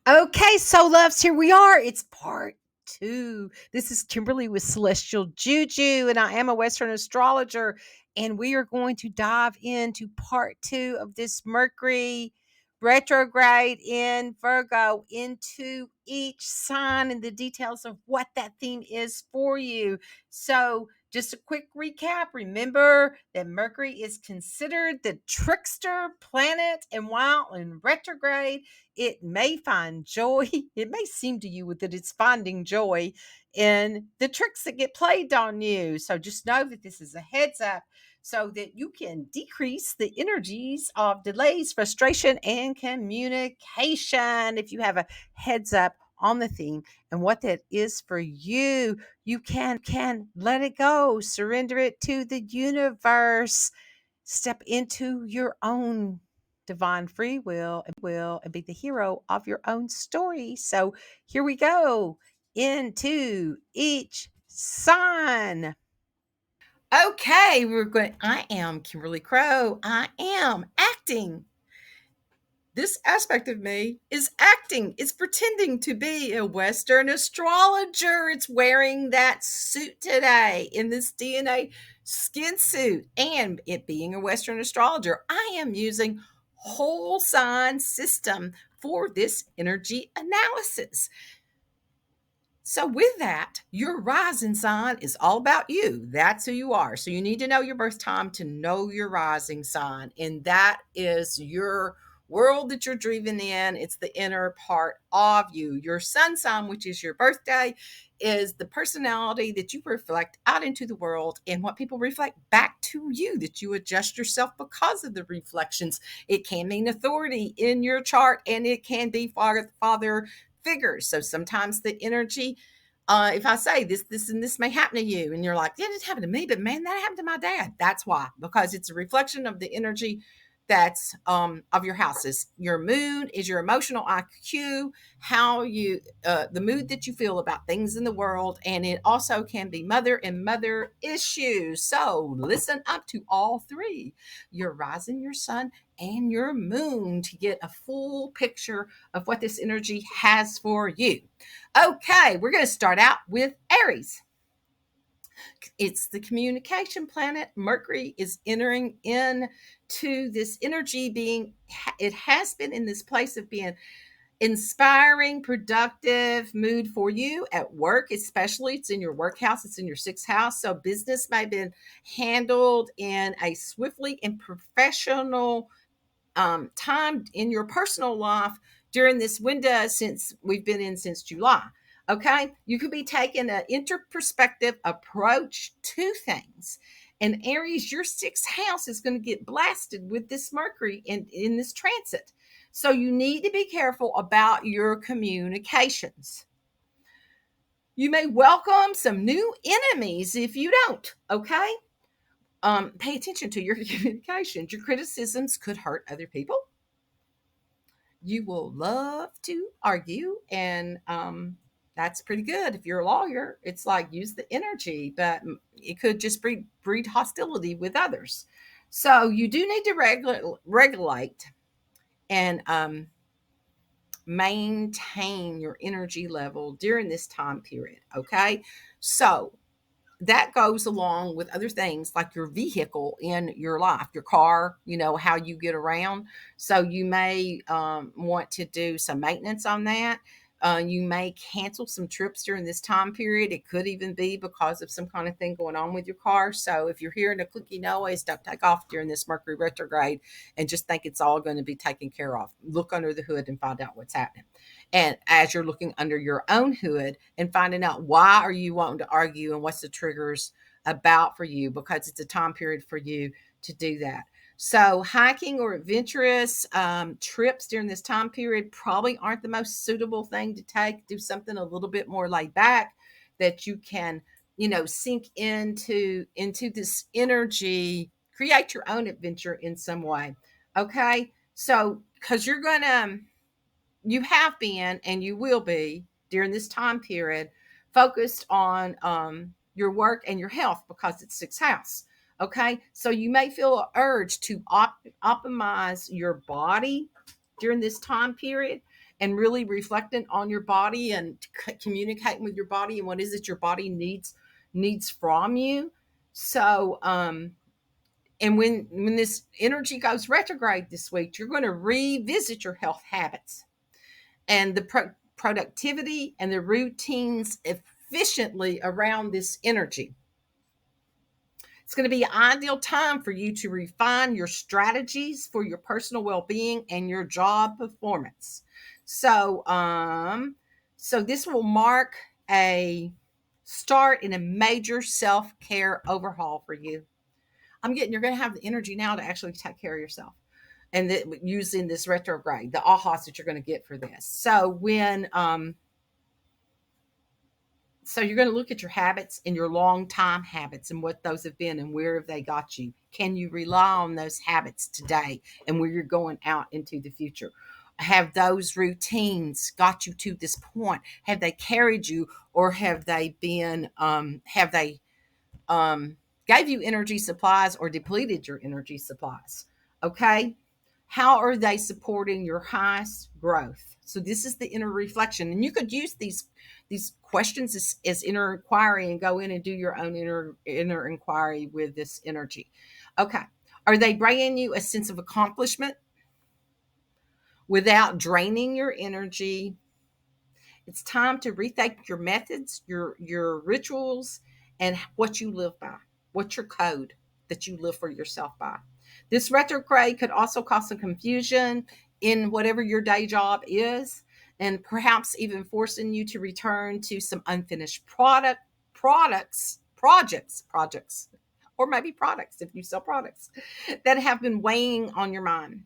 Okay, so loves, here we are. It's part two. This is Kimberly with Celestial Juju, and I am a Western astrologer. And we are going to dive into part two of this Mercury retrograde in Virgo into each sign and the details of what that theme is for you. So, just a quick recap. Remember that Mercury is considered the trickster planet, and while in retrograde, it may find joy. It may seem to you that it's finding joy in the tricks that get played on you. So just know that this is a heads up so that you can decrease the energies of delays, frustration, and communication. If you have a heads up on the theme and what that is for you, you can let it go, surrender it to the universe, step into your own divine free will and be the hero of your own story. So here we go into each sign. Okay, I am Kimberly Crow. I am acting. This aspect of me is acting. It's pretending to be a Western astrologer. It's wearing that suit today in this DNA skin suit. And it being a Western astrologer, I am using whole sign system for this energy analysis. So, with that, your rising sign is all about you. That's who you are. So, you need to know your birth time to know your rising sign. And that is your world that you're driven in. It's the inner part of you. Your sun sign, which is your birthday, is the personality that you reflect out into the world and what people reflect back to you, that you adjust yourself because of the reflections. It can mean authority in your chart, and it can be father figures. So sometimes the energy, if I say this and this may happen to you, and you're like, yeah, it happened to me, but man, that happened to my dad. That's why, because it's a reflection of the energy that's of your houses. Your mood is your emotional IQ, how you the mood that you feel about things in the world, and it also can be mother and mother issues. So listen up to all three: your rising, your sun, and your moon, to get a full picture of what this energy has for you. Okay, we're going to start out with Aries. It's the communication planet. Mercury is entering into this energy, being, it has been in this place of being inspiring, productive mood for you at work, especially. It's in your work house, it's in your sixth house. So business may have been handled in a swiftly and professional time in your personal life during this window since we've been in since July. Okay, you could be taking an interperspective approach to things. And Aries, your sixth house is going to get blasted with this Mercury in this transit. So you need to be careful about your communications. You may welcome some new enemies if you don't. Okay, pay attention to your communications. Your criticisms could hurt other people. You will love to argue, and that's pretty good. If you're a lawyer, it's like use the energy, but it could just breed hostility with others. So you do need to regulate and maintain your energy level during this time period. Okay, so that goes along with other things like your vehicle in your life, your car, how you get around. So you may want to do some maintenance on that. You may cancel some trips during this time period. It could even be because of some kind of thing going on with your car. So if you're hearing a clicky noise, don't take off during this Mercury retrograde and just think it's all going to be taken care of. Look under the hood and find out what's happening. And as you're looking under your own hood and finding out why are you wanting to argue and what's the triggers about for you, because it's a time period for you to do that. So hiking or adventurous trips during this time period probably aren't the most suitable thing to take. Do something a little bit more laid back that you can, sink into this energy, create your own adventure in some way. Okay. So, because you have been and you will be during this time period focused on your work and your health because it's sixth house. Okay, so you may feel an urge to optimize your body during this time period, and really reflecting on your body and communicating with your body and what is it your body needs from you. So and when this energy goes retrograde this week, you're going to revisit your health habits and the productivity and the routines efficiently around this energy. It's going to be an ideal time for you to refine your strategies for your personal well-being and your job performance. So, so this will mark a start in a major self-care overhaul for you. I'm getting you're going to have the energy now to actually take care of yourself, and using this retrograde, the ahas that you're going to get for this. So when so you're going to look at your habits and your long time habits and what those have been and where have they got you. Can you rely on those habits today and where you're going out into the future? Have those routines got you to this point? Have they carried you, or have they been have they um, gave you energy supplies or depleted your energy supplies? Okay. How are they supporting your highest growth? So this is the inner reflection. And you could use these questions as inner inquiry and go in and do your own inner inquiry with this energy. Okay. Are they bringing you a sense of accomplishment without draining your energy? It's time to rethink your methods, your rituals, and what you live by. What's your code that you live for yourself by? This retrograde could also cause some confusion in whatever your day job is, and perhaps even forcing you to return to some unfinished projects, or maybe products if you sell products that have been weighing on your mind.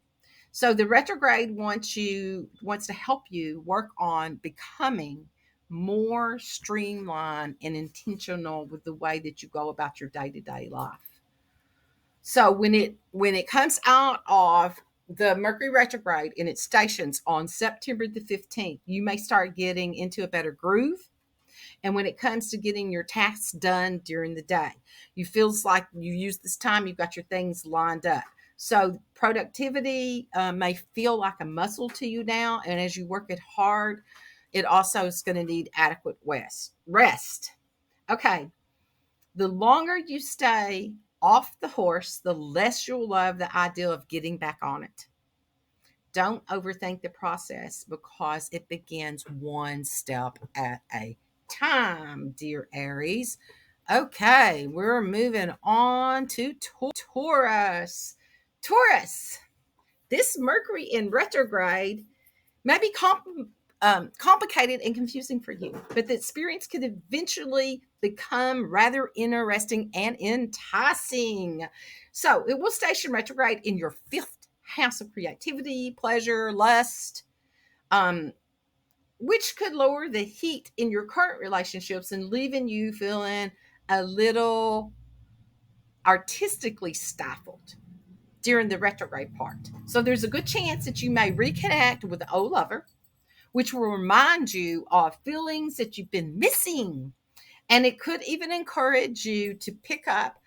So the retrograde wants to help you work on becoming more streamlined and intentional with the way that you go about your day-to-day life. So when it comes out of the Mercury retrograde and it stations on September the 15th, you may start getting into a better groove. And when it comes to getting your tasks done during the day, you feels like you use this time, you've got your things lined up. So productivity may feel like a muscle to you now. And as you work it hard, it also is going to need adequate rest. Okay. The longer you stay off the horse, the less you'll love the idea of getting back on it. Don't overthink the process because it begins one step at a time, dear Aries. Okay, we're moving on to Taurus. Taurus, this Mercury in retrograde may be complicated and confusing for you, but the experience could eventually become rather interesting and enticing. So it will station retrograde in your fifth house of creativity, pleasure, lust, um, which could lower the heat in your current relationships and leaving you feeling a little artistically stifled during the retrograde part. So there's a good chance that you may reconnect with the old lover, which will remind you of feelings that you've been missing. And it could even encourage you to pick up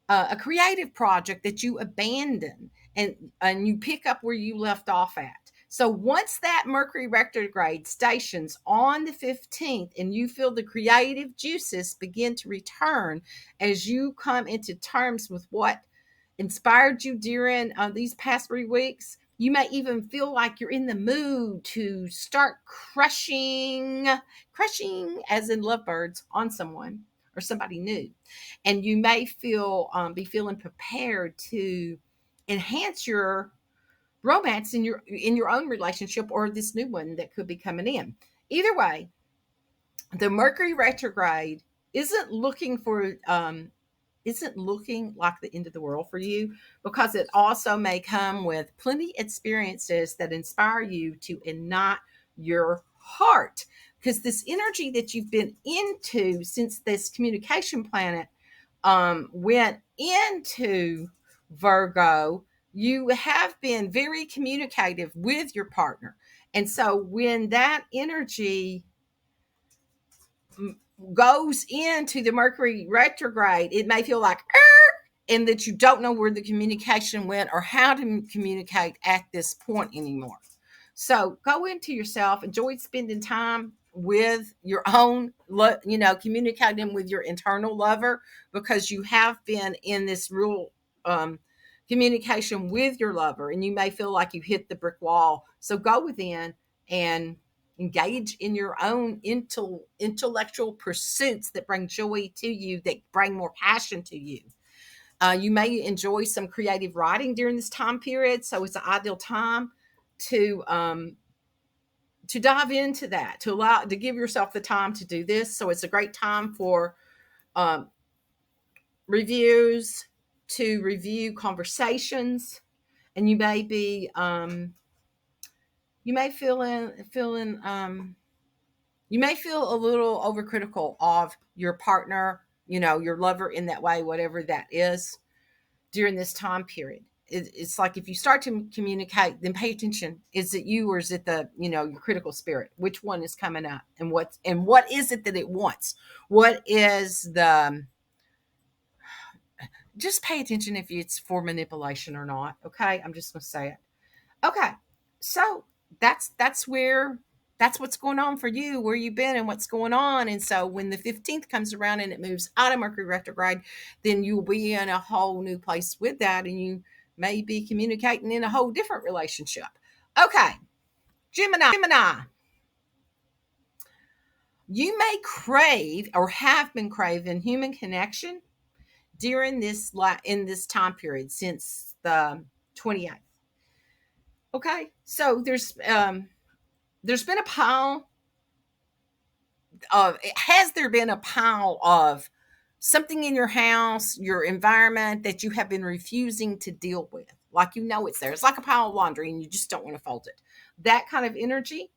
a creative project that you abandoned, and you pick up where you left off at. So once that Mercury retrograde stations on the 15th and you feel the creative juices begin to return as you come into terms with what inspired you during these past 3 weeks, you may even feel like you're in the mood to start crushing as in lovebirds on someone or somebody new. And you may be feeling prepared to enhance your romance in your own relationship or this new one that could be coming in. Either way, the Mercury retrograde isn't looking for isn't looking like the end of the world for you, because it also may come with plenty experiences that inspire you to ignite your heart. Because this energy that you've been into since this communication planet went into Virgo, you have been very communicative with your partner. And so when that energy goes into the Mercury retrograde, it may feel like, and that you don't know where the communication went or how to communicate at this point anymore. So go into yourself, enjoy spending time with your own, communicating with your internal lover, because you have been in this real um, communication with your lover, and you may feel like you hit the brick wall. So go within and engage in your own intellectual pursuits that bring joy to you, that bring more passion to you. You may enjoy some creative writing during this time period, so it's an ideal time to dive into that, to give yourself the time to do this. So it's a great time for um, reviews, to review conversations, and you may you may feel a little overcritical of your partner, your lover, in that way, whatever that is, during this time period. It's like, if you start to communicate, then pay attention. Is it you, or is it your critical spirit? Which one is coming up, and what is it that it wants? What is the Just pay attention if it's for manipulation or not. Okay, I'm just gonna say it. Okay, so that's what's going on for you, where you've been and what's going on. And so when the 15th comes around and it moves out of Mercury retrograde, then you'll be in a whole new place with that, and you may be communicating in a whole different relationship. Okay, Gemini, you may crave, or have been craving, human connection during in this time period since the 28th. Okay, so there's been a pile has there been a pile of something in your house, your environment, that you have been refusing to deal with? Like, it's there. It's like a pile of laundry and you just don't want to fold it. That kind of energy.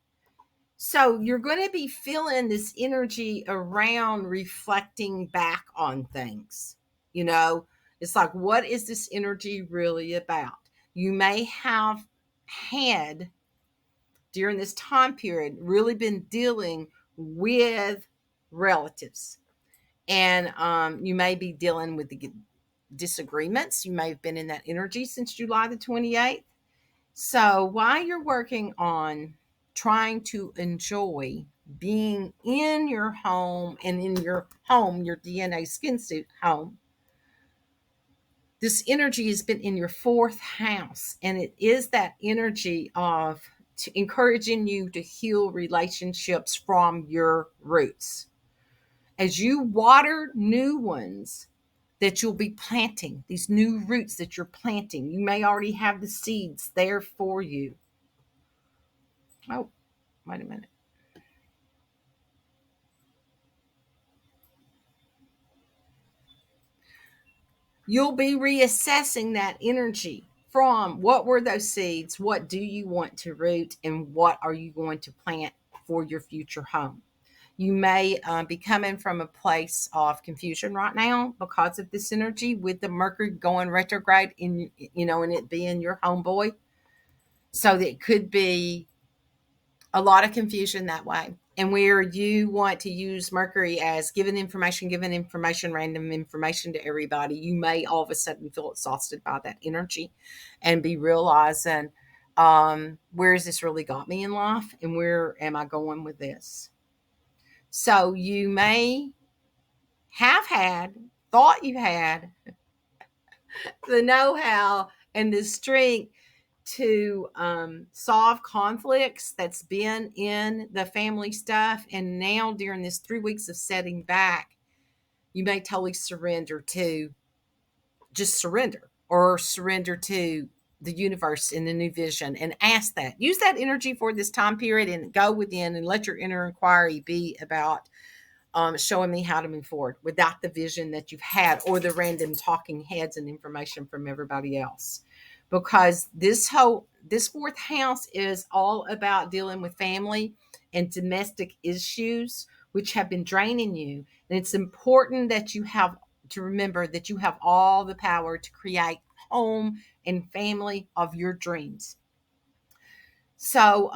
So you're going to be feeling this energy around reflecting back on things. It's like, what is this energy really about? You may have had, during this time period, really been dealing with relatives, and you may be dealing with the disagreements. You may have been in that energy since July the 28th. So while you're working on trying to enjoy being in your home, and in your home, your DNA skin suit home, this energy has been in your fourth house, and it is that energy of encouraging you to heal relationships from your roots. As you water new ones that you'll be planting, these new roots that you're planting, you may already have the seeds there for you. Oh, wait a minute. You'll be reassessing that energy from, what were those seeds? What do you want to root? And what are you going to plant for your future home? You may be coming from a place of confusion right now because of this energy, with the Mercury going retrograde and it being your homeboy. So that could be a lot of confusion that way. And where you want to use Mercury as giving information, random information to everybody, you may all of a sudden feel exhausted by that energy and be realizing, where has this really got me in life, and where am I going with this? So you may have thought you had the know-how and the strength to solve conflicts that's been in the family stuff. And now, during this 3 weeks of setting back, you may totally surrender, or surrender to the universe in the new vision, and ask that. Use that energy for this time period, and go within and let your inner inquiry be about showing me how to move forward without the vision that you've had, or the random talking heads and information from everybody else. Because this fourth house is all about dealing with family and domestic issues, which have been draining you. And it's important that you have to remember that you have all the power to create home and family of your dreams. So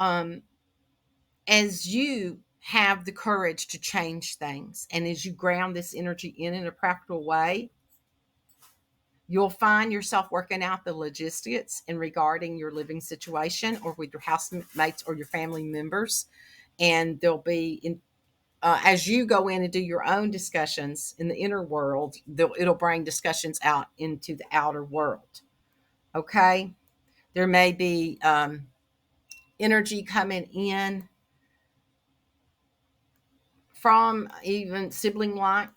as you have the courage to change things, and as you ground this energy in a practical way, You'll find yourself working out the logistics in regarding your living situation or with your housemates or your family members. And there'll be as you go in and do your own discussions in the inner world, it'll bring discussions out into the outer world. Okay. There may be energy coming in from even sibling like,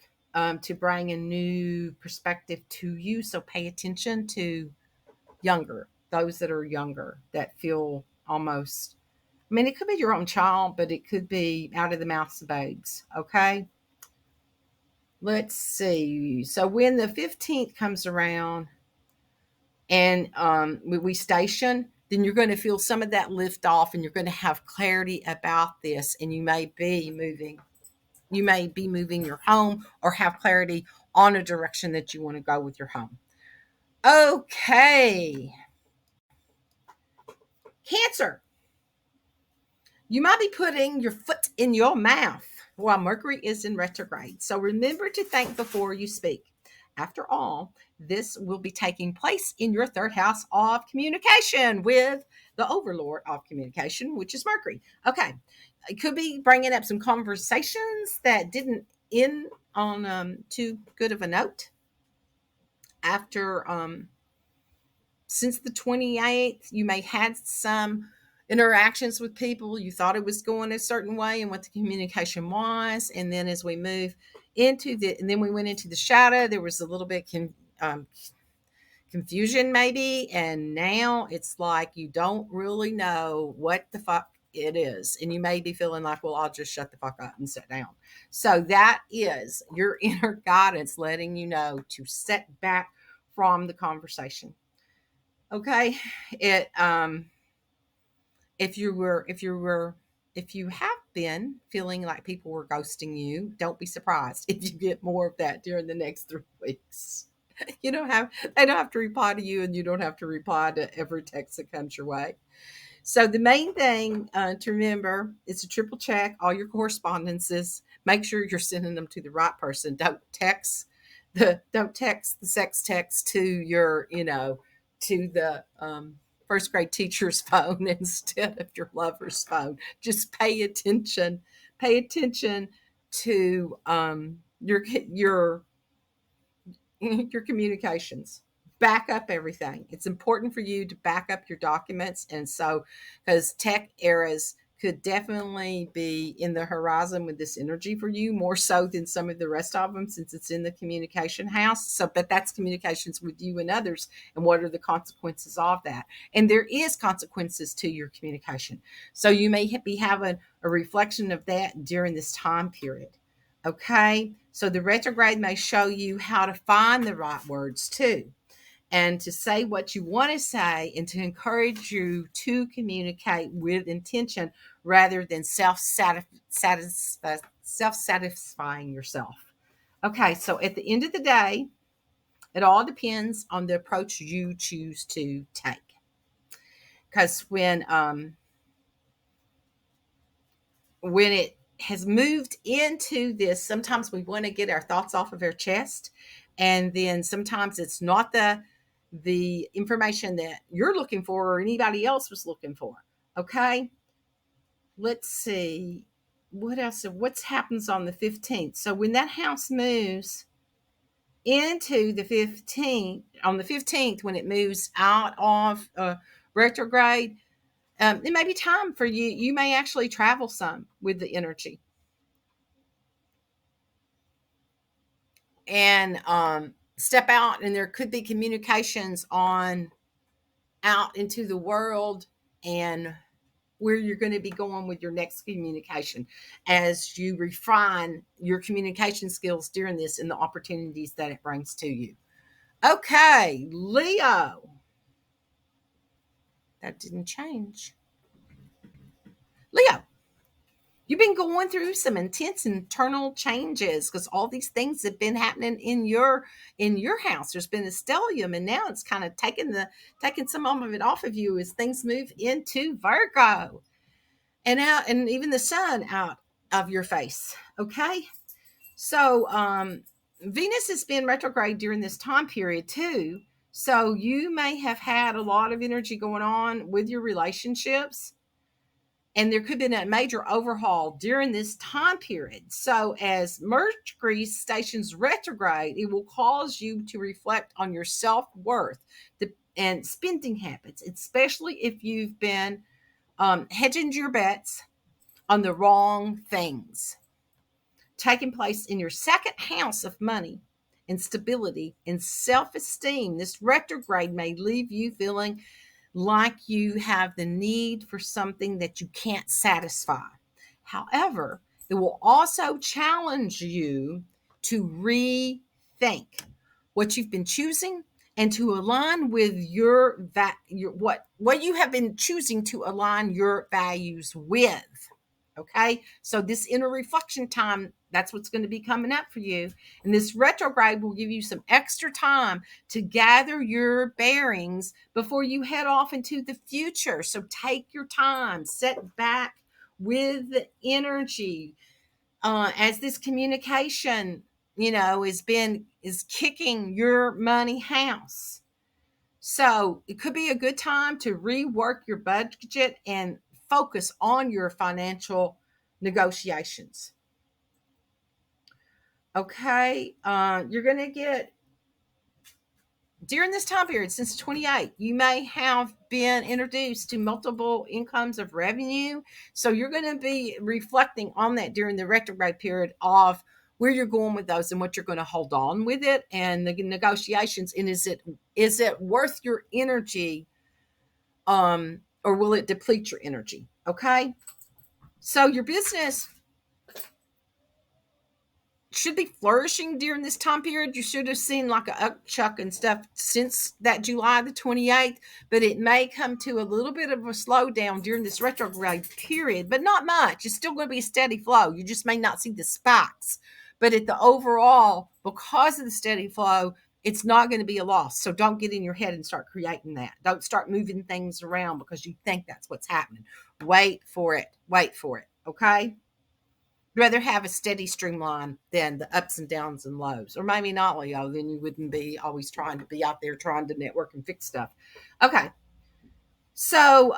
to bring a new perspective to you. So pay attention to those that are younger that feel almost, I mean, it could be your own child, but it could be out of the mouths of babes. Okay. Let's see. So when the 15th comes around and we station, then you're going to feel some of that lift off and you're going to have clarity about this. And you may be moving your home or have clarity on a direction that you want to go with your home. Okay. Cancer. You might be putting your foot in your mouth while Mercury is in retrograde. So remember to think before you speak. After all, this will be taking place in your third house of communication with the overlord of communication, which is Mercury. Okay. It could be bringing up some conversations that didn't end on too good of a note after since the 28th. You may had some interactions with people. You thought it was going a certain way and what the communication was. And then as we move and then we went into the shadow, there was a little bit confusion maybe. And now it's like you don't really know what the fuck it is. And you may be feeling like, well, I'll just shut the fuck up and sit down. So that is your inner guidance letting you know to set back from the conversation. Okay. It if you have been feeling like people were ghosting you, don't be surprised if you get more of that during the next 3 weeks. They don't have to reply to you, and you don't have to reply to every text that comes your way. So the main thing to remember is to triple check all your correspondences. Make sure you're sending them to the right person. Don't text the sex text to to the first grade teacher's phone instead of your lover's phone. Just pay attention. Pay attention to your communications. Back up everything. It's important for you to back up your documents. And so, because tech eras could definitely be in the horizon with this energy for you, more so than some of the rest of them, since it's in the communication house. So, but that's communications with you and others. And what are the consequences of that? And there is consequences to your communication. So you may be having a reflection of that during this time period. Okay. So the retrograde may show you how to find the right words too, and to say what you want to say, and to encourage you to communicate with intention rather than self-satisfying yourself. Okay, so at the end of the day, it all depends on the approach you choose to take. Because when it has moved into this, sometimes we want to get our thoughts off of our chest, and then sometimes it's not the information that you're looking for or anybody else was looking for. Okay, let's see what else. What happens on the 15th? So when that house moves into the 15th, on the 15th, when it moves out of retrograde, it may be time for you. You may actually travel some with the energy and step out, and there could be communications on out into the world and where you're going to be going with your next communication as you refine your communication skills during this and the opportunities that it brings to you. Okay, Leo. That didn't change. Leo, you've been going through some intense internal changes because all these things have been happening in your house. There's been a stellium, and now it's kind of taking some of it off of you as things move into Virgo and out, and even the sun out of your face. Okay, so Venus has been retrograde during this time period too, So you may have had a lot of energy going on with your relationships, and there could have been a major overhaul during this time period. So as Mercury stations retrograde, it will cause you to reflect on your self-worth and spending habits, especially if you've been hedging your bets on the wrong things. Taking place in your second house of money and stability and self-esteem, this retrograde may leave you feeling like you have the need for something that you can't satisfy. However, it will also challenge you to rethink what you've been choosing and to align with your what you have been choosing to align your values with. Okay, so this inner reflection time, that's what's going to be coming up for you. And this retrograde will give you some extra time to gather your bearings before you head off into the future. So take your time, set back with the energy as this communication, is kicking your money house. So it could be a good time to rework your budget and focus on your financial negotiations. Okay, you're going to get during this time period since 28, you may have been introduced to multiple incomes of revenue. So you're going to be reflecting on that during the retrograde period of where you're going with those and what you're going to hold on with it and the negotiations. And is it worth your energy, or will it deplete your energy? Okay. So your business should be flourishing during this time period. You should have seen like a upchuck and stuff since that July the 28th, but it may come to a little bit of a slowdown during this retrograde period, but not much. It's still going to be a steady flow. You just may not see the spikes, but at the overall, because of the steady flow, it's not going to be a loss. So don't get in your head and start creating that. Don't start moving things around because you think that's what's happening. Wait for it. Wait for it. Okay. Rather have a steady streamline than the ups and downs and lows. Or maybe not, Leo, then you wouldn't be always trying to be out there trying to network and fix stuff. Okay. So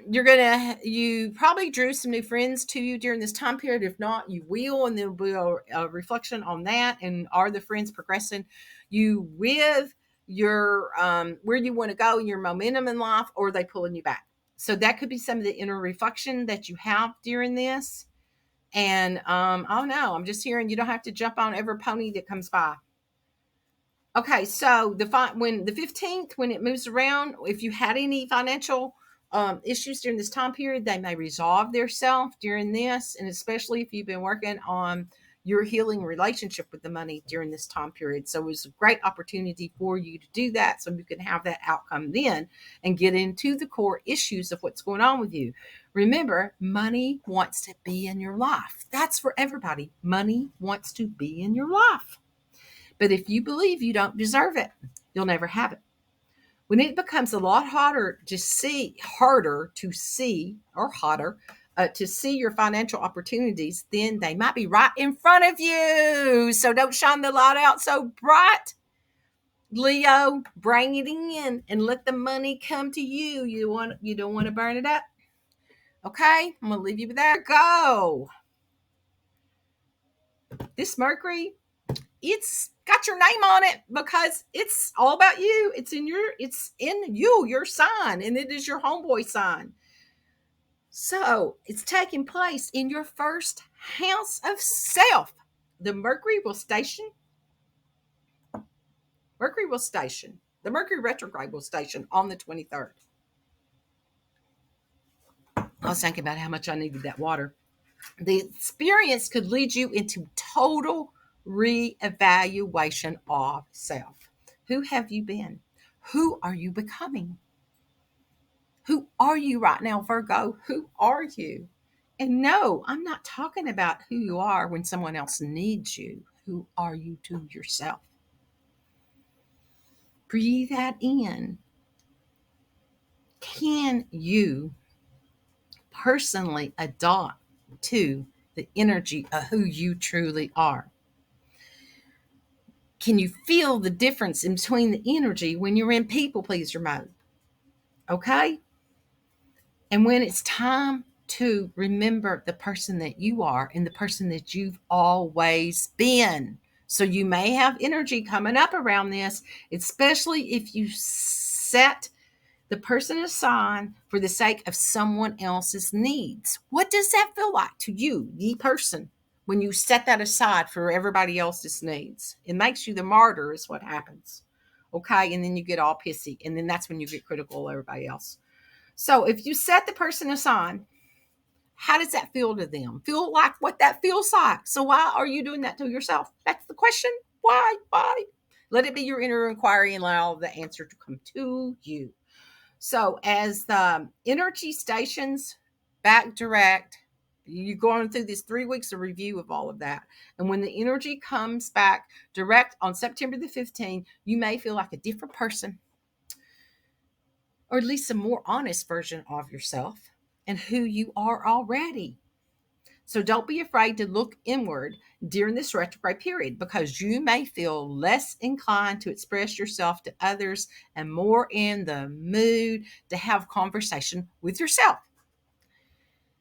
you probably drew some new friends to you during this time period. If not, you will, and there'll be a reflection on that. And are the friends progressing you with your where you want to go, your momentum in life, or are they pulling you back? So that could be some of the inner reflection that you have during this. And oh no, I'm just hearing you don't have to jump on every pony that comes by. Okay, so when the 15th, when it moves around, if you had any financial issues during this time period, they may resolve themselves during this, and especially if you've been working on your healing relationship with the money during this time period. So it was a great opportunity for you to do that, so you can have that outcome then and get into the core issues of what's going on with you. Remember, money wants to be in your life. That's for everybody. Money wants to be in your life. But if you believe you don't deserve it, you'll never have it. When it becomes a lot harder to see, or hotter, to see your financial opportunities, then they might be right in front of you. So don't shine the light out so bright. Leo, bring it in and let the money come to you. You don't want to burn it up. Okay, I'm gonna leave you with that. Go. This Mercury, it's got your name on it because it's all about you. It's in your sign, and it is your homeboy sign. So it's taking place in your first house of self. The the Mercury retrograde will station on the 23rd. I was thinking about how much I needed that water. The experience could lead you into total reevaluation of self. Who have you been? Who are you becoming? Who are you right now, Virgo? Who are you? And no, I'm not talking about who you are when someone else needs you. Who are you to yourself? Breathe that in. Can you personally adopt to the energy of who you truly are? Can you feel the difference in between the energy when you're in people pleaser mode? Okay. And when it's time to remember the person that you are and the person that you've always been. So you may have energy coming up around this, especially if you set the person aside for the sake of someone else's needs. What does that feel like to you, the person, when you set that aside for everybody else's needs? It makes you the martyr, is what happens. Okay. And then you get all pissy. And then that's when you get critical of everybody else. So if you set the person aside, how does that feel to them? Feel like what that feels like. So why are you doing that to yourself? That's the question. Why? Why? Let it be your inner inquiry and allow the answer to come to you. So as the energy stations back direct, you're going through this 3 weeks of review of all of that. And when the energy comes back direct on September the 15th, you may feel like a different person, or at least a more honest version of yourself and who you are already. So don't be afraid to look inward during this retrograde period, because you may feel less inclined to express yourself to others and more in the mood to have conversation with yourself.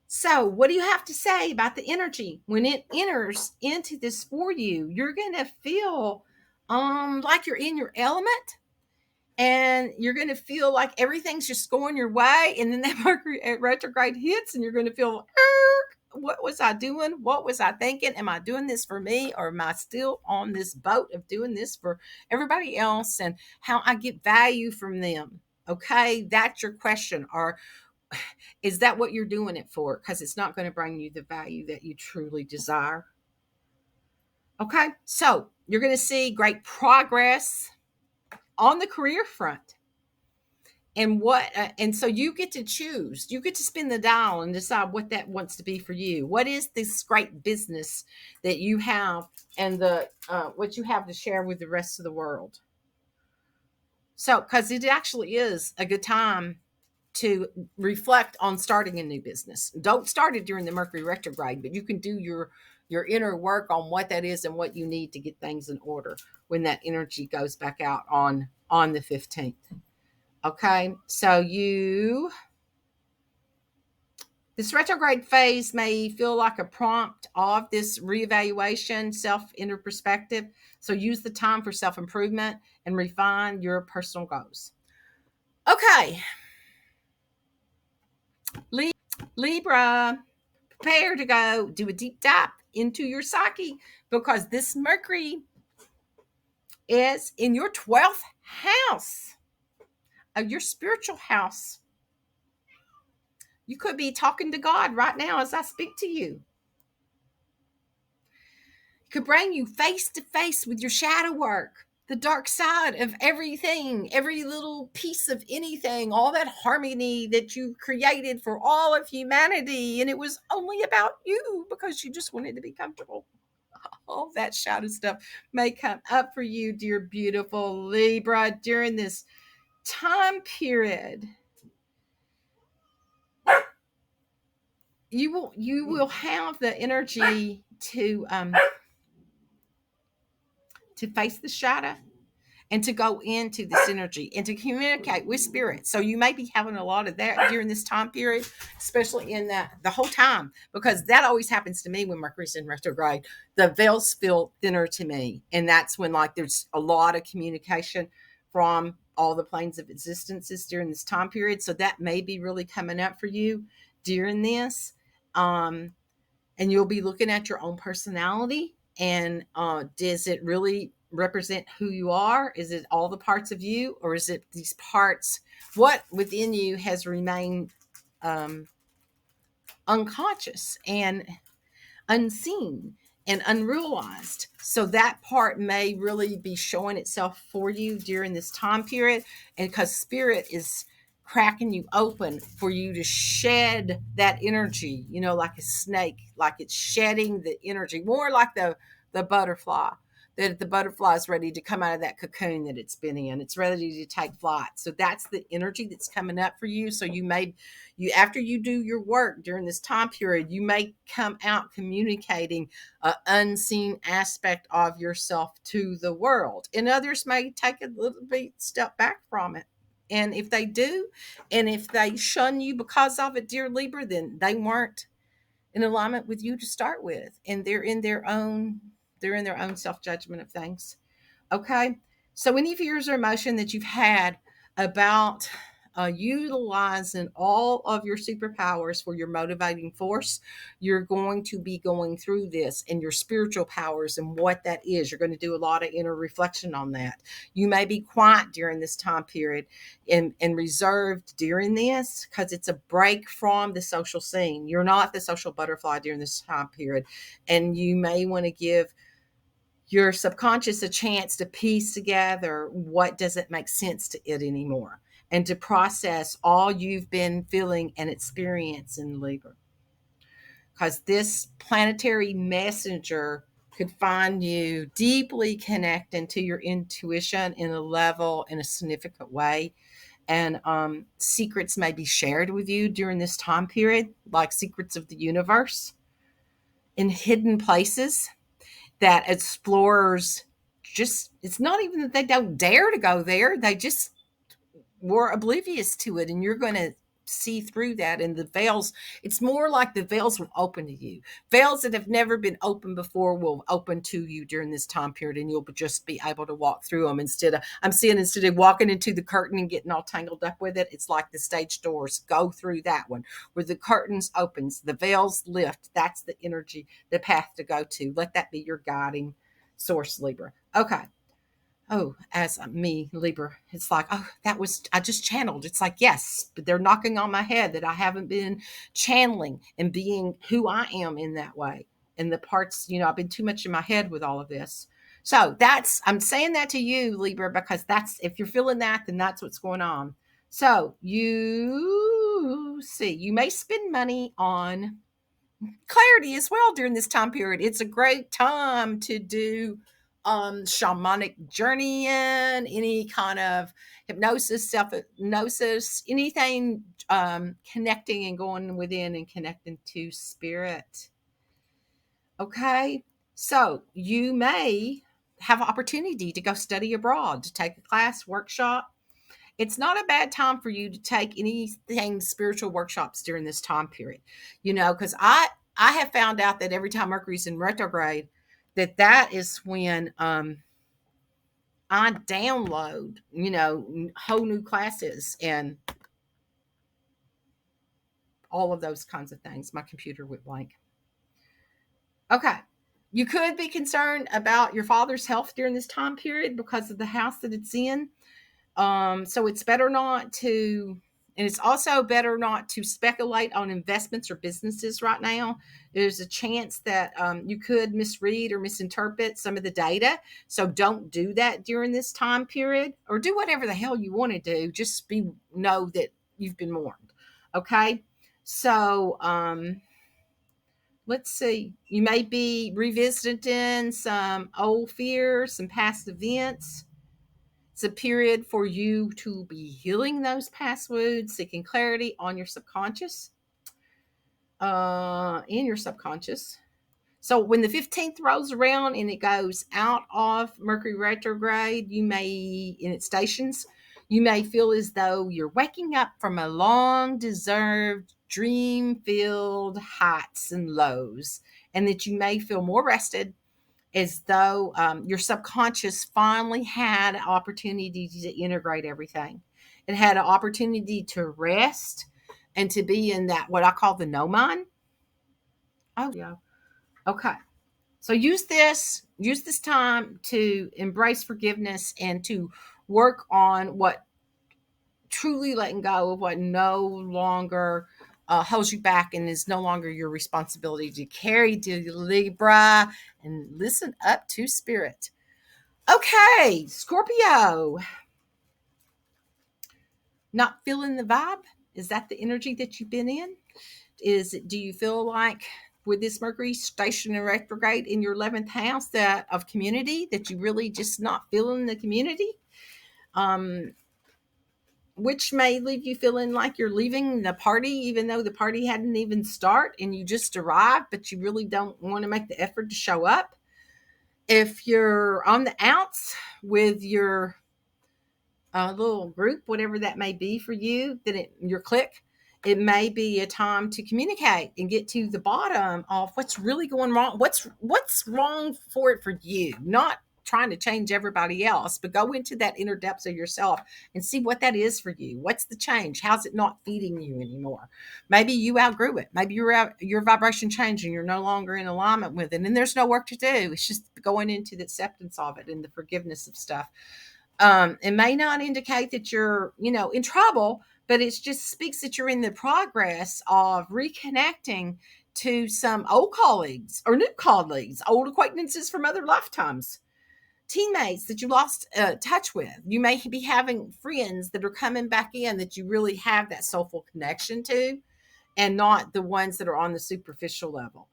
So what do you have to say about the energy? When it enters into this for you, you're going to feel like you're in your element. And you're going to feel like everything's just going your way. And then that Mercury retrograde hits and you're going to feel, what was I doing? What was I thinking? Am I doing this for me? Or am I still on this boat of doing this for everybody else and how I get value from them? Okay, that's your question. Or is that what you're doing it for? Because it's not going to bring you the value that you truly desire. Okay, so you're going to see great progress on the career front. And so you get to choose, you get to spin the dial and decide what that wants to be for you. What is this great business that you have, and the what you have to share with the rest of the world? So because it actually is a good time to reflect on starting a new business. Don't start it during the Mercury retrograde, but you can do your inner work on what that is and what you need to get things in order when that energy goes back out on the 15th. Okay, so this retrograde phase may feel like a prompt of this reevaluation, self-inner perspective. So use the time for self-improvement and refine your personal goals. Okay, Libra, prepare to go do a deep dive into your psyche, because this Mercury is in your 12th house of your spiritual house. You could be talking to God right now as I speak to you. It could bring you face to face with your shadow work, the dark side of everything, every little piece of anything, all that harmony that you created for all of humanity. And it was only about you because you just wanted to be comfortable. All that shadow stuff may come up for you, dear beautiful Libra, during this time period. You will have the energy to face the shadow and to go into this energy and to communicate with spirit. So you may be having a lot of that during this time period, especially in the whole time, because that always happens to me when Mercury's in retrograde. The veils feel thinner to me. And that's when like there's a lot of communication from all the planes of existences during this time period. So that may be really coming up for you during this. And you'll be looking at your own personality, and does it really represent who you are? Is it all the parts of you, or is it these parts? What within you has remained unconscious and unseen and unrealized? So that part may really be showing itself for you during this time period, and because spirit is cracking you open for you to shed that energy, like a snake, like it's shedding the energy, more like the butterfly. that the butterfly is ready to come out of that cocoon that it's been in. It's ready to take flight. So that's the energy that's coming up for you. So you after you do your work during this time period, you may come out communicating an unseen aspect of yourself to the world, and others may take a little bit step back from it. And if they do, and if they shun you because of it, dear Libra, then they weren't in alignment with you to start with, and they're in their own self-judgment of things. Okay. So any fears or emotion that you've had about utilizing all of your superpowers for your motivating force, you're going to be going through this, and your spiritual powers and what that is. You're going to do a lot of inner reflection on that. You may be quiet during this time period and reserved during this because it's a break from the social scene. You're not the social butterfly during this time period. And you may want to give your subconscious a chance to piece together what doesn't make sense to it anymore, and to process all you've been feeling and experiencing, Libra. Because this planetary messenger could find you deeply connecting to your intuition in a significant way. And secrets may be shared with you during this time period, like secrets of the universe in hidden places that explorers just, it's not even that they don't dare to go there, they just were oblivious to it, and you're going to see through that. And the veils, it's more like the veils will open to you. Veils that have never been opened before will open to you during this time period, and you'll just be able to walk through them. Instead of walking into the curtain and getting all tangled up with it, it's like the stage doors go through that one where the curtains opens, the veils lift. That's the energy, the path to go to. Let that be your guiding source, Libra. Okay. Oh, as me, Libra, it's like, oh, I just channeled. It's like, yes, but they're knocking on my head that I haven't been channeling and being who I am in that way. And the parts, I've been too much in my head with all of this. So I'm saying that to you, Libra, because if you're feeling that, then that's what's going on. So you may spend money on clarity as well during this time period. It's a great time to do shamanic journeying, any kind of hypnosis, self-hypnosis, anything connecting and going within and connecting to spirit. Okay. So you may have opportunity to go study abroad, to take a class, workshop. It's not a bad time for you to take anything spiritual workshops during this time period, because I have found out that every time Mercury's in retrograde, that is when I download, whole new classes and all of those kinds of things. My computer went blank. Okay. You could be concerned about your father's health during this time period because of the house that it's in. So it's better not to, and it's also better not to speculate on investments or businesses right now. There's a chance that you could misread or misinterpret some of the data. So don't do that during this time period, or do whatever the hell you want to do. Just know that you've been warned. Okay. So, let's see. You may be revisiting some old fears, some past events. It's a period for you to be healing those past wounds, seeking clarity on your subconscious, in your subconscious. So when the 15th rolls around and it goes out of Mercury retrograde, in its stations, you may feel as though you're waking up from a long deserved dream filled heights and lows, and that you may feel more rested, as though your subconscious finally had an opportunity to integrate everything. It had an opportunity to rest and to be in that, what I call the no mind. Oh, yeah. Okay. So use this time to embrace forgiveness and to work on what truly letting go of what no longer holds you back and is no longer your responsibility to carry, to Libra, and listen up to spirit. Okay, Scorpio. Not feeling the vibe? Is that the energy that you've been in? Do you feel like with this Mercury station in retrograde in your 11th house that of community, that you really just not feeling the community, um, which may leave you feeling like you're leaving the party, even though the party hadn't even start and you just arrived, but you really don't want to make the effort to show up. If you're on the outs with your little group, whatever that may be for you, your clique, it may be a time to communicate and get to the bottom of what's really going wrong. What's wrong for it for you? Not trying to change everybody else, but go into that inner depths of yourself and see what that is for you. What's the change? How's it not feeding you anymore? Maybe you outgrew it. Maybe your vibration changed and you're no longer in alignment with it. And there's no work to do. It's just going into the acceptance of it and the forgiveness of stuff. It may not indicate that you're, in trouble, but it just speaks that you're in the progress of reconnecting to some old colleagues or new colleagues, old acquaintances from other lifetimes, teammates that you lost touch with. You may be having friends that are coming back in that you really have that soulful connection to, and not the ones that are on the superficial level.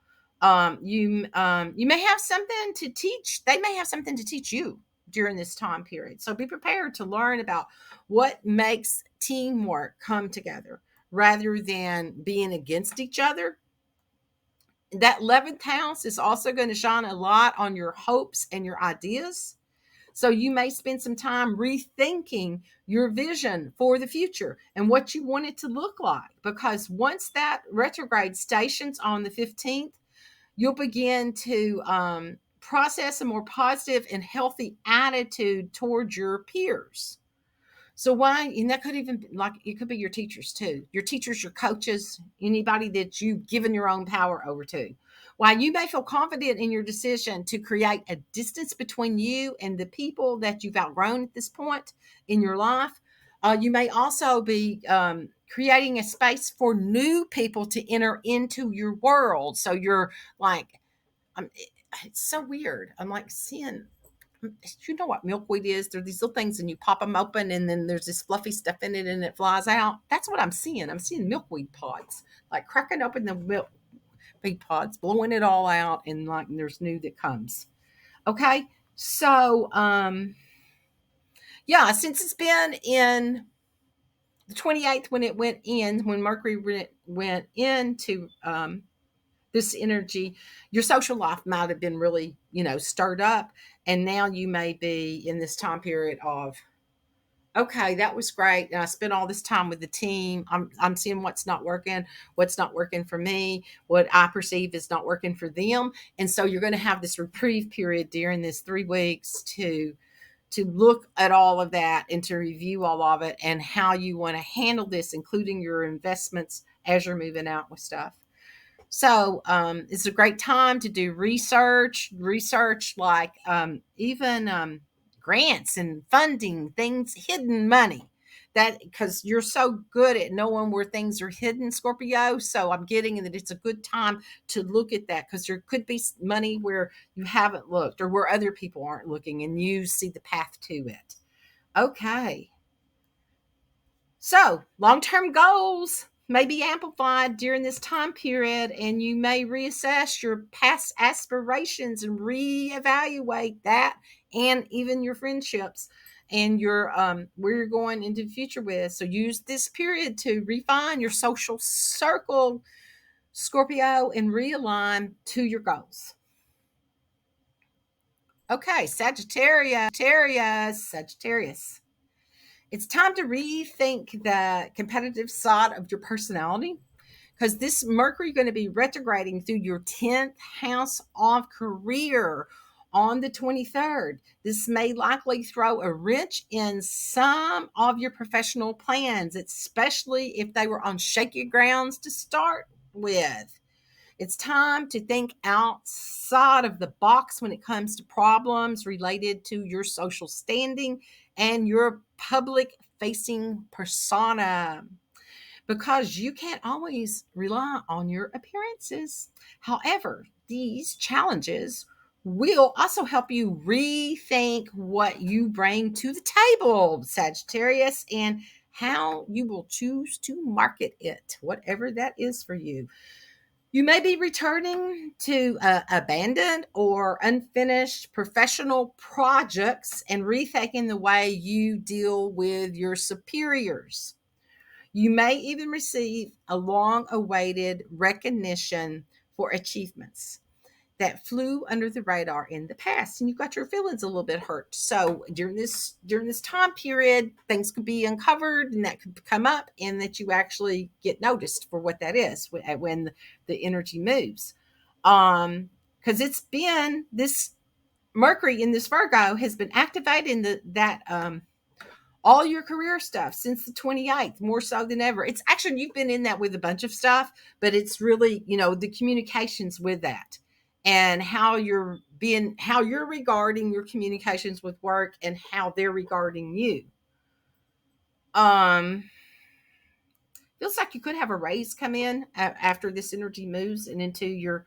You may have something to teach. They may have something to teach you during this time period. So be prepared to learn about what makes teamwork come together rather than being against each other. That 11th house is also going to shine a lot on your hopes and your ideas. So you may spend some time rethinking your vision for the future and what you want it to look like. Because once that retrograde stations on the 15th, you'll begin to process a more positive and healthy attitude towards your peers. So why, and that could even like, it could be your teachers too, your teachers, your coaches, anybody that you've given your own power over to. While you may feel confident in your decision to create a distance between you and the people that you've outgrown at this point in your life, you may also be creating a space for new people to enter into your world. So you're like, it's so weird. I'm like seeing, you know what milkweed is? They're these little things and you pop them open and then there's this fluffy stuff in it and it flies out. That's what I'm seeing. I'm seeing milkweed pods, like cracking open the milkweed pods, blowing it all out, and like there's new that comes. Okay. So, yeah, since it's been in the 28th when it went in, when Mercury went into this energy, your social life might have been really, stirred up. And now you may be in this time period of, okay, that was great. And I spent all this time with the team. I'm seeing what's not working for me, what I perceive is not working for them. And so you're going to have this reprieve period during this 3 weeks to look at all of that and to review all of it and how you want to handle this, including your investments as you're moving out with stuff. So it's a great time to do research like even grants and funding things, hidden money, that because you're so good at knowing where things are hidden, Scorpio. So I'm getting that it's a good time to look at that, because there could be money where you haven't looked or where other people aren't looking and you see the path to it. Okay. So long-term goals may be amplified during this time period, and you may reassess your past aspirations and reevaluate that, and even your friendships and your where you're going into the future with. So use this period to refine your social circle, Scorpio, and realign to your goals. Okay, Sagittarius. It's time to rethink the competitive side of your personality, because this Mercury is going to be retrograding through your 10th house of career on the 23rd. This may likely throw a wrench in some of your professional plans, especially if they were on shaky grounds to start with. It's time to think outside of the box when it comes to problems related to your social standing and your public facing persona, because you can't always rely on your appearances. However, these challenges will also help you rethink what you bring to the table, Sagittarius, and how you will choose to market it, whatever that is for you. You may be returning to abandoned or unfinished professional projects and rethinking the way you deal with your superiors. You may even receive a long awaited recognition for achievements that flew under the radar in the past, and you got your feelings a little bit hurt. So during this time period, things could be uncovered and that could come up, and that you actually get noticed for what that is when the energy moves. Because it's been this Mercury in this Virgo has been activated in that all your career stuff since the 28th, more so than ever. It's actually, you've been in that with a bunch of stuff, but it's really, the communications with that, and how you're regarding your communications with work and how they're regarding you. Um, Feels like you could have a raise come in after this energy moves and into your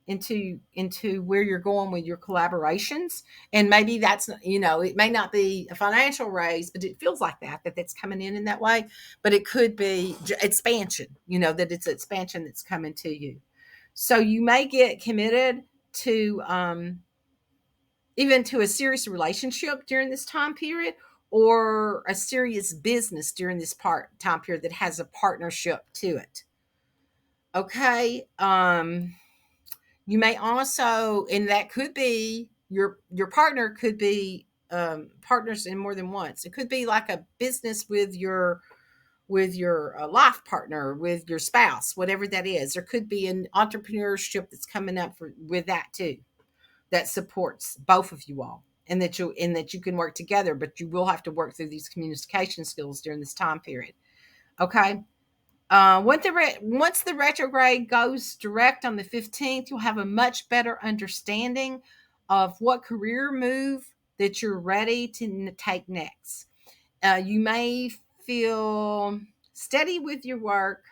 into where you're going with your collaborations. And maybe that's, it may not be a financial raise, but it feels like that's coming in that way. But it could be expansion, that it's expansion that's coming to you. So you may get committed to even to a serious relationship during this time period, or a serious business during this time period that has a partnership to it. Okay. You may also, and that could be your partner could be partners in more than once. It could be like a business with your life partner, with your spouse, whatever that is. There could be an entrepreneurship that's coming up with that too, that supports both of you all, and that you can work together, but you will have to work through these communication skills during this time period. Okay. Once the retrograde goes direct on the 15th, you'll have a much better understanding of what career move that you're ready to take next. You may feel steady with your work,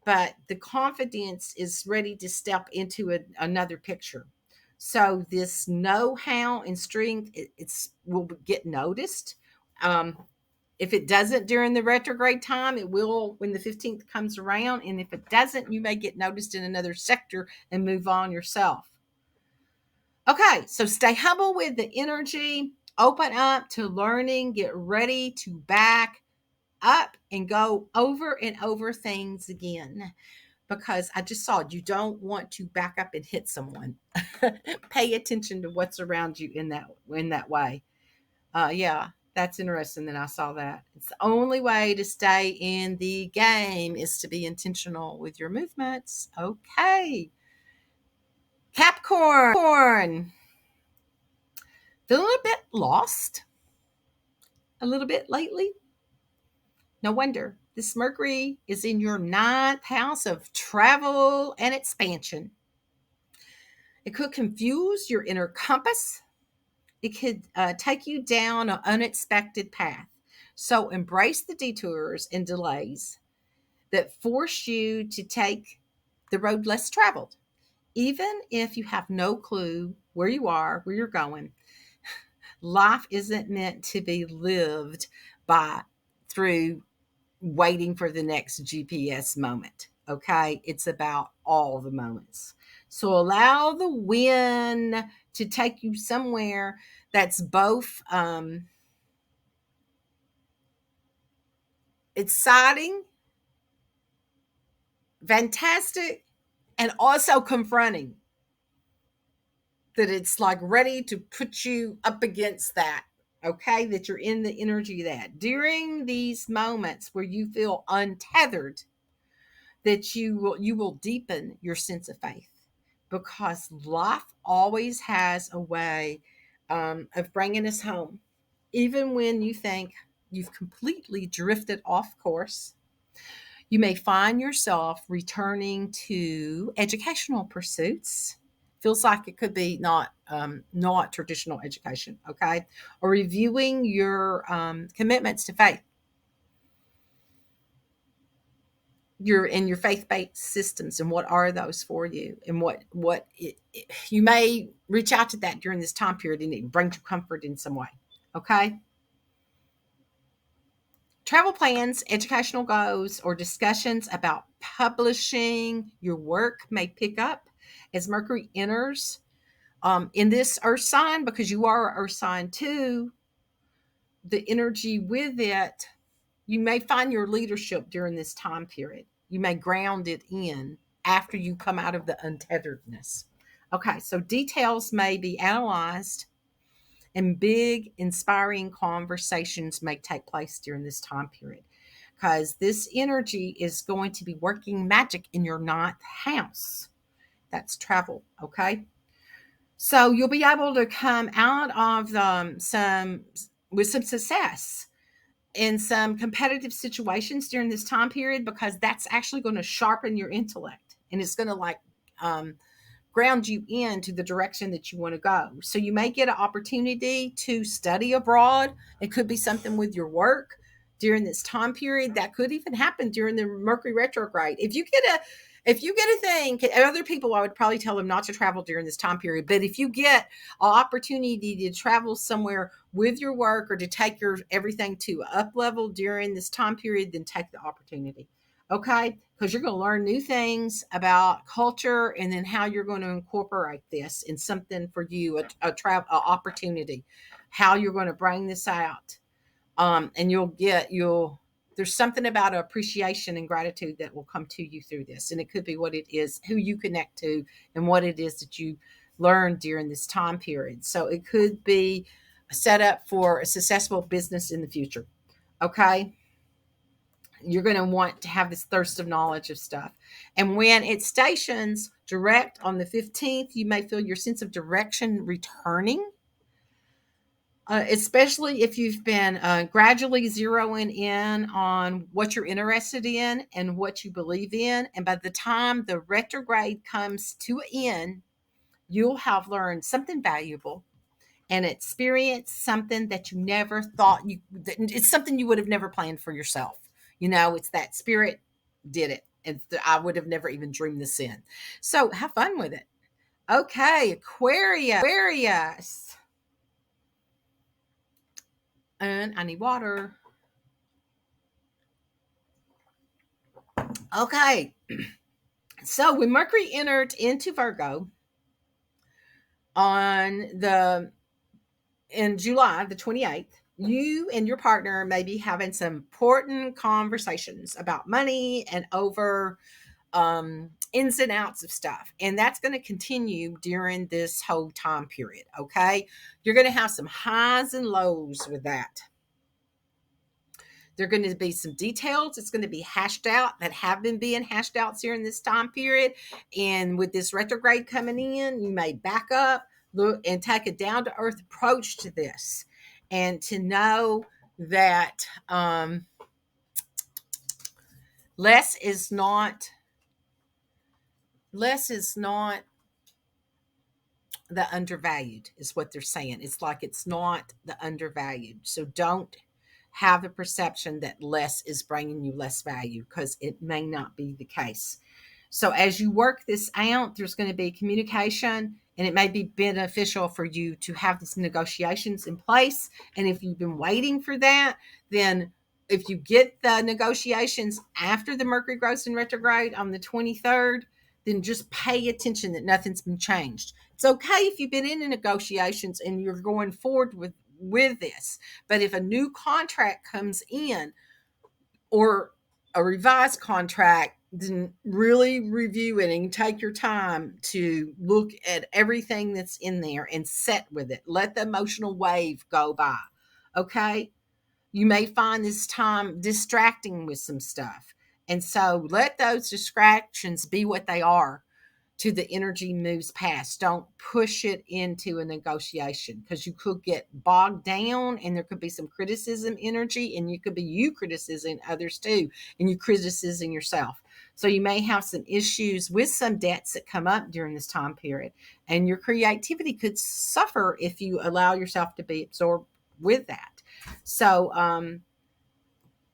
but the confidence is ready to step into another picture. So this know-how and strength, will get noticed. Um, if it doesn't during the retrograde time, it will when the 15th comes around. And if it doesn't, you may get noticed in another sector and move on yourself. Okay, so stay humble with the energy, open up to learning, get ready to back up and go over and over things again, because I just saw you don't want to back up and hit someone. Pay attention to what's around you in that way. Yeah, that's interesting that I saw that. It's the only way to stay in the game is to be intentional with your movements. Okay. Capricorn. Feeling a bit lost a little bit lately? No wonder. This Mercury is in your ninth house of travel and expansion. It could confuse your inner compass. It could take you down an unexpected path. So embrace the detours and delays that force you to take the road less traveled. Even if you have no clue where you are, where you're going, life isn't meant to be lived by through waiting for the next GPS moment. Okay. It's about all the moments. So allow the wind to take you somewhere that's both exciting, fantastic, and also confronting. That it's like ready to put you up against that. Okay. That you're in the energy of that. During these moments where you feel untethered, that you will deepen your sense of faith, because life always has a way of bringing us home, even when you think you've completely drifted off course. You may find yourself returning to educational pursuits. Feels like it could be not traditional education, okay, or reviewing your commitments to faith, your faith-based systems, and what are those for you, and you may reach out to that during this time period, and it brings you comfort in some way. Okay. Travel plans, educational goals, or discussions about publishing your work may pick up as Mercury enters in this earth sign, because you are an earth sign too. The energy with it, you may find your leadership during this time period. You may ground it in after you come out of the untetheredness. Okay, so details may be analyzed and big, inspiring conversations may take place during this time period, because this energy is going to be working magic in your ninth house. That's travel. Okay. So you'll be able to come out of some with some success in some competitive situations during this time period, because that's actually going to sharpen your intellect, and it's going to um, ground you into the direction that you want to go. So you may get an opportunity to study abroad. It could be something with your work during this time period. That could even happen during the Mercury retrograde. If you get a thing, other people, I would probably tell them not to travel during this time period. But if you get an opportunity to travel somewhere with your work, or to take your everything to up level during this time period, then take the opportunity. Okay, because you're going to learn new things about culture, and then how you're going to incorporate this in something for you, a travel opportunity, how you're going to bring this out. And you'll there's something about appreciation and gratitude that will come to you through this, and it could be what it is, who you connect to, and what it is that you learned during this time period. So it could be a setup for a successful business in the future. Okay, you're going to want to have this thirst of knowledge of stuff. And when it stations direct on the 15th, you may feel your sense of direction returning, especially if you've been gradually zeroing in on what you're interested in and what you believe in. And by the time the retrograde comes to an end, you'll have learned something valuable and experienced something that you never thought it's something you would have never planned for yourself. It's that spirit did it. And I would have never even dreamed this in. So have fun with it. Okay, Aquarius. And I need water. Okay. So when Mercury entered into Virgo on the in July the 28th, you and your partner may be having some important conversations about money and over ins and outs of stuff. And that's going to continue during this whole time period. Okay. You're going to have some highs and lows with that. There are going to be some details. It's going to be hashed out that have been being hashed out during this time period. And with this retrograde coming in, you may back up, look, and take a down to earth approach to this, and to know that less is not the undervalued, is what they're saying. It's like it's not the undervalued. So don't have the perception that less is bringing you less value, because it may not be the case. So as you work this out, there's going to be communication, and it may be beneficial for you to have these negotiations in place. And if you've been waiting for that, then if you get the negotiations after the Mercury goes in retrograde on the 23rd, then just pay attention that nothing's been changed. It's okay if you've been in the negotiations and you're going forward with this, but if a new contract comes in, or a revised contract, then really review it and take your time to look at everything that's in there and set with it. Let the emotional wave go by. Okay? You may find this time distracting with some stuff. And so let those distractions be what they are to the energy moves past. Don't push it into a negotiation, because you could get bogged down, and there could be some criticism energy, and you could be you criticizing others too, and you criticizing yourself. So you may have some issues with some debts that come up during this time period, and your creativity could suffer if you allow yourself to be absorbed with that. So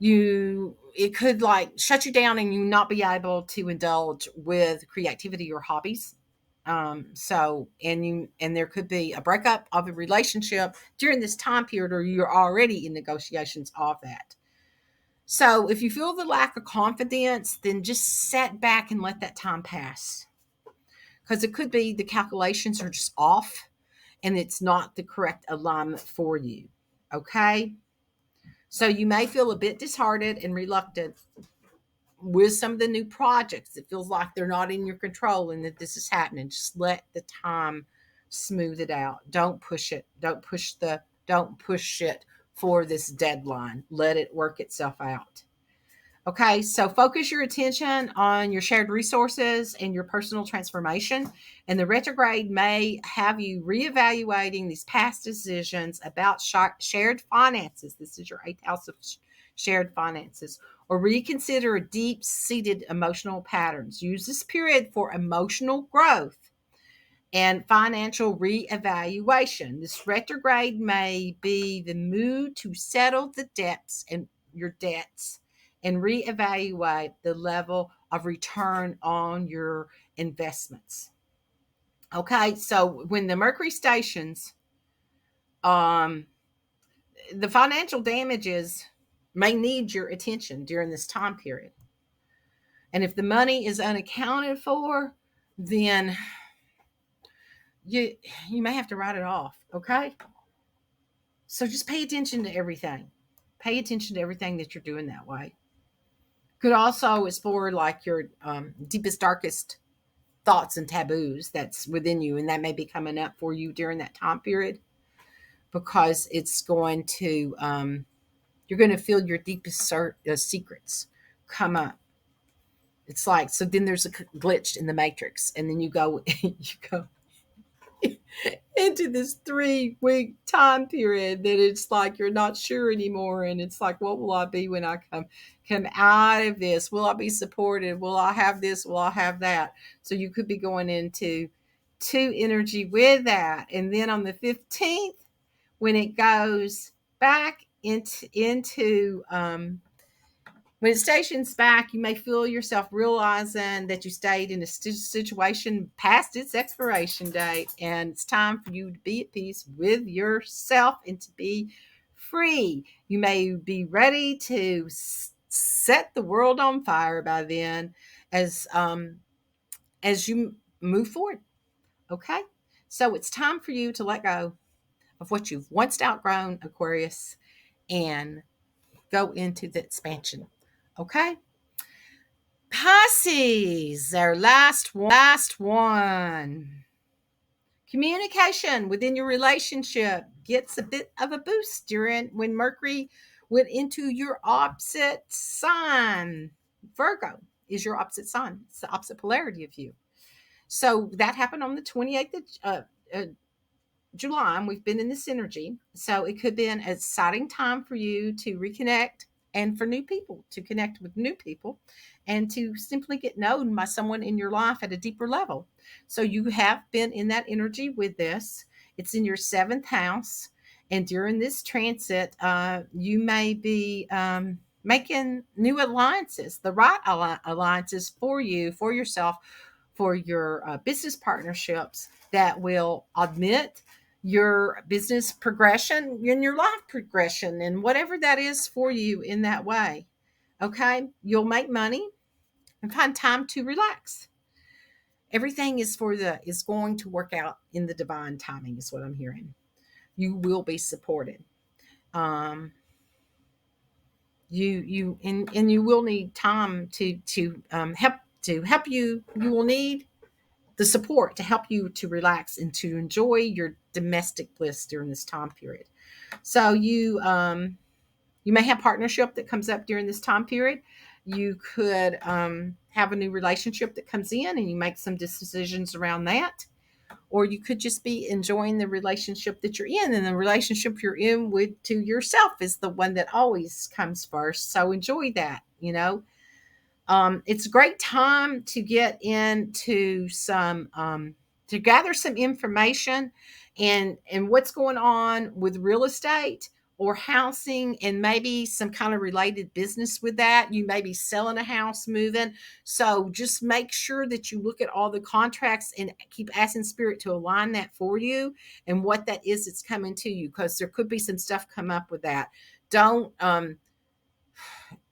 it could like shut you down, and you not be able to indulge with creativity or hobbies. And there could be a breakup of a relationship during this time period, or you're already in negotiations of that. So if you feel the lack of confidence, then just sit back and let that time pass. Because it could be the calculations are just off and it's not the correct alignment for you. Okay. So you may feel a bit disheartened and reluctant with some of the new projects. It feels like they're not in your control and that this is happening. Just let the time smooth it out. Don't push it. Don't push it for this deadline. Let it work itself out. Okay, so focus your attention on your shared resources and your personal transformation. And the retrograde may have you reevaluating these past decisions about shared finances. This is your eighth house of shared finances, or reconsider deep seated emotional patterns. Use this period for emotional growth and financial reevaluation. This retrograde may be the mood to settle the debts and your debts and reevaluate the level of return on your investments. Okay, so when the Mercury stations, um, the financial damages may need your attention during this time period. And if the money is unaccounted for, then you you may have to write it off. Okay, so just pay attention to everything. Pay attention to everything that you're doing that way. Could also explore like your deepest, darkest thoughts and taboos that's within you, and that may be coming up for you during that time period because it's going to you're going to feel your deepest secrets come up. It's like, so then there's a glitch in the matrix, and then you go you go into this 3-week time period that it's like you're not sure anymore, and it's like, what will I be when I come out of this? Will I be supported? Will I have this? Will I have that? So you could be going into two energy with that, and then on the 15th, when it goes back into when it stations back, you may feel yourself realizing that you stayed in a situation past its expiration date, and it's time for you to be at peace with yourself and to be free. You may be ready to set the world on fire by then, as you move forward. Okay, so it's time for you to let go of what you've once outgrown, Aquarius, and go into the expansion. Okay. Pisces, our last one. Communication within your relationship gets a bit of a boost during when Mercury went into your opposite sign. Virgo is your opposite sign. It's the opposite polarity of you. So that happened on the 28th of July, and we've been in this energy. So it could be an exciting time for you to reconnect and for new people to connect with new people and to simply get known by someone in your life at a deeper level. So you have been in that energy with this. It's in your seventh house. And during this transit, you may be making new alliances, the right alliances for you, for yourself, for your business partnerships that will augment your business progression and your life progression and whatever that is for you in that way. Okay, you'll make money and find time to relax. Everything is going to work out in the divine timing, is what I'm hearing. You will be supported. um and you will need time to help you. You will need the support to help you to relax and to enjoy your domestic bliss during this time period. So you may have partnership that comes up during this time period. You could have a new relationship that comes in, and you make some decisions around that. Or you could just be enjoying the relationship that you're in, and the relationship you're in with to yourself is the one that always comes first. So enjoy that. It's a great time to get into some to gather some information and what's going on with real estate or housing, and maybe some kind of related business with that. You may be selling a house, moving. So just make sure that you look at all the contracts and keep asking spirit to align that for you and what that is that's coming to you, because there could be some stuff come up with that. Don't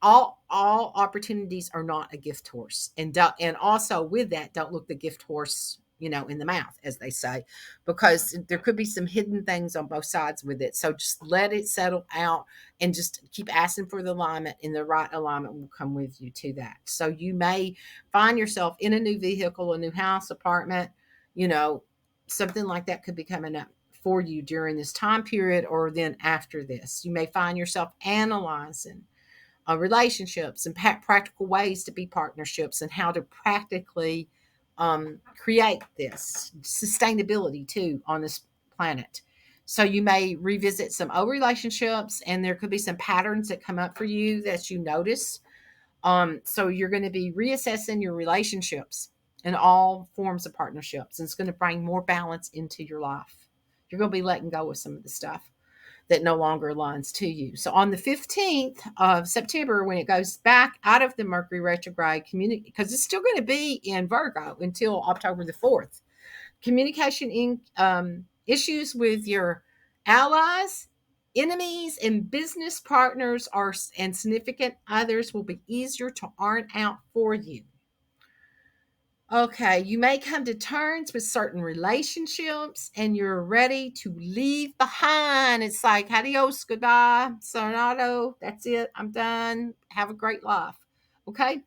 all opportunities are not a gift horse, and also with that, don't look the gift horse, in the mouth, as they say, because there could be some hidden things on both sides with it. So just let it settle out and just keep asking for the alignment, and the right alignment will come with you to that. So you may find yourself in a new vehicle, a new house, apartment, you know, something like that could be coming up for you during this time period, or then after this. You may find yourself analyzing relationships and practical ways to be partnerships, and how to practically create this sustainability too on this planet. So you may revisit some old relationships, and there could be some patterns that come up for you that you notice. So you're going to be reassessing your relationships in all forms of partnerships, and it's going to bring more balance into your life. You're going to be letting go of some of the stuff that no longer aligns to you. So on the 15th of September, when it goes back out of the Mercury retrograde community, because it's still going to be in Virgo until October the 4th, communication in issues with your allies, enemies, and business partners and significant others will be easier to iron out for you. Okay, you may come to terms with certain relationships, and you're ready to leave behind. It's like, adios, goodbye, Sonado. That's it. I'm done. Have a great life. Okay.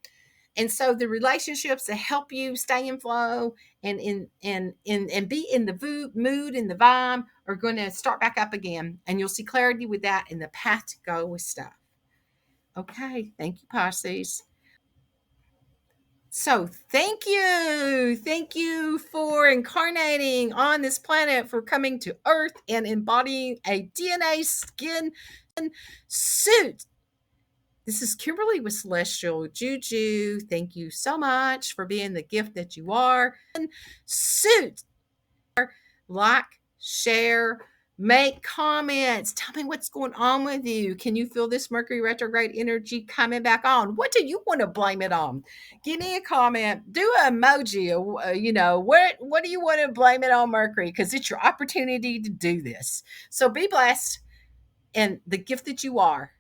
And so the relationships that help you stay in flow and be in the mood and the vibe are going to start back up again. And you'll see clarity with that in the path to go with stuff. Okay. Thank you, Pisces. So thank you. Thank you for incarnating on this planet, for coming to Earth and embodying a DNA skin suit. This is Kimberly with Celestial Juju. Thank you so much for being the gift that you are. Suit. Like, share, make comments. Tell me what's going on with you. Can you feel this Mercury retrograde energy coming back on? What do you want to blame it on? Give me a comment. Do an emoji. What do you want to blame it on, Mercury? Because it's your opportunity to do this. So be blessed, and the gift that you are.